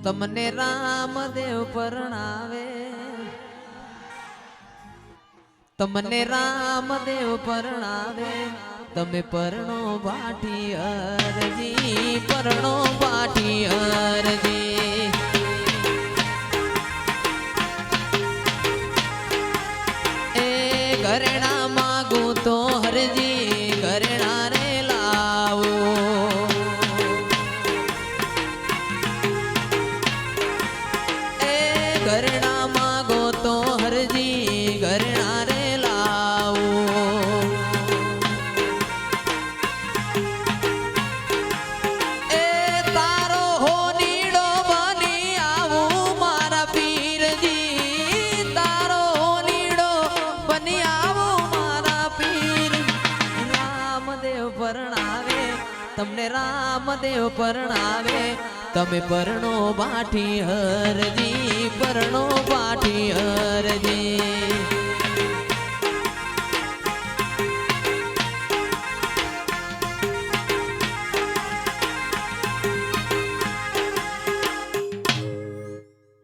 તમને રામદેવ પરણાવે, તમને રામદેવ પરણાવે, તમે પરણો ભાટી અરજી, પરણો ભાટી અરજી. એ ઘરેણા માગું તો હરજી, ઘરેણા રે લાવો. એ ઘરેણા માગો તો હરજી, ઘરેણા રે લાવો. એ તારો હોનીડો બની આવું મારા પીરજી, તારો હોનીડો બની આવું મારા પીર. રામદેવ પરણાવે, તમને રામદેવ પરણાવે, તમે પરણો ભાટી હરજી, પરણો ભાટી હરજી.